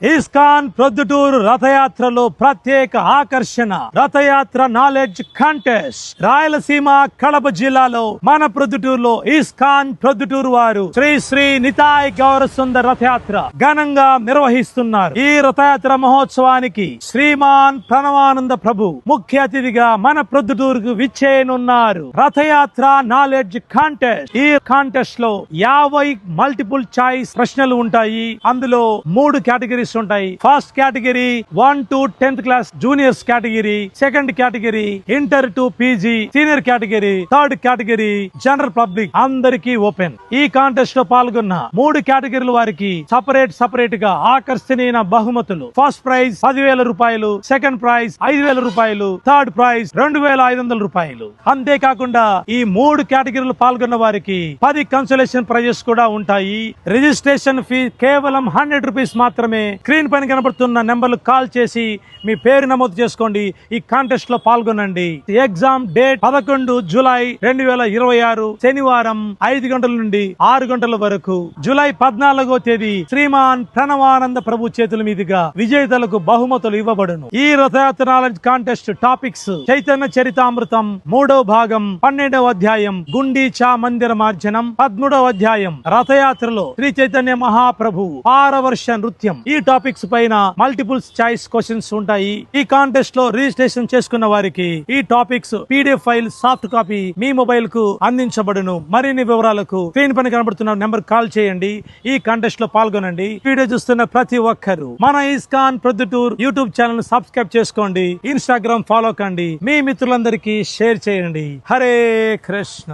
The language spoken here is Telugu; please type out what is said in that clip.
ఇస్కాన్ ప్రొద్దుటూరు రథయాత్రలో ప్రత్యేక ఆకర్షణ రథయాత్ర నాలెడ్జ్ కాంటెస్ట్. రాయలసీమ కడప జిల్లాలో మన ప్రొద్దుటూరులో ఇస్కాన్ ప్రొద్దుటూరు వారు శ్రీ శ్రీ నితాయ్ గౌర సుందర్ రథయాత్ర ఘనంగా నిర్వహిస్తున్నారు. ఈ రథయాత్ర మహోత్సవానికి శ్రీమాన్ ప్రణవానంద ప్రభు ముఖ్య అతిథిగా మన ప్రొద్దుటూరుకు విచ్చేయనున్నారు. రథయాత్ర నాలెడ్జ్ కాంటెస్ట్. ఈ కాంటెస్ట్ లో 50 మల్టిపుల్ చాయిస్ ప్రశ్నలు ఉంటాయి. అందులో 3 కేటగిరీస్ ఉంటాయి. First category 1 to 10th class juniors category, second category inter to PG senior category, third category general public. అందరికీ ఓపెన్. ఈ కాంటెస్ట్ లో పాల్గొన్న 3 కేటగిరీల వారికి సపరేట్ గా ఆకర్షణీయ బహుమతులు. ఫస్ట్ ప్రైజ్ 10,000 రూపాయలు, సెకండ్ ప్రైజ్ 5,000 రూపాయలు, థర్డ్ ప్రైజ్ 2,500 రూపాయలు. అంతేకాకుండా ఈ 3 కేటగిరీలు పాల్గొన్న వారికి 10 కన్సోలేషన్ ప్రైజెస్ కూడా ఉంటాయి. రిజిస్ట్రేషన్ ఫీ కేవలం 100 రూపీస్ మాత్రమే. స్క్రీన్ పైన కనబడుతున్న నెంబర్లు కాల్ చేసి మీ పేరు నమోదు చేసుకోండి. ఈ కాంటెస్ట్ లో పాల్గొనండి. ఎగ్జామ్ డేట్ 11 జూలై 2026 శనివారం 5 గంటల నుండి 6 గంటల వరకు. జూలై 14వ తేదీ శ్రీమాన్ ప్రణవానంద ప్రభు చేతుల మీదుగా విజేతలకు బహుమతులు ఇవ్వబడును. ఈ రథయాత్ర నాలెడ్జ్ కాంటెస్ట్ టాపిక్స్: చైతన్య చరితామృతం 3వ భాగం 12వ అధ్యాయం గుండీచా మందిర మార్జనం, 13వ అధ్యాయం రథయాత్రలో శ్రీ చైతన్య మహాప్రభు పారవర్ష నృత్యం. ఈ టాపిక్స్ పైన మల్టిపుల్ చాయిస్ క్వశ్చన్స్ ఉంటాయి. ఈ కాంటెస్ట్ లో రిజిస్ట్రేషన్ చేసుకున్న వారికి ఈ topics PDF file soft copy మీ మొబైల్ కు అందించబడును. మరిన్ని వివరాలకు స్క్రీన్ పైన కనబడుతున్న నెంబర్ కాల్ చేయండి. ఈ కాంటెస్ట్ లో పాల్గొనండి. వీడియో చూస్తున్న ప్రతి ఒక్కరు మన ISKCON Proddatur YouTube channel subscribe చేసుకోండి. ఇన్స్టాగ్రామ్ ఫాలో కండి. మీ మిత్రులందరికీ షేర్ చేయండి. హరే కృష్ణ.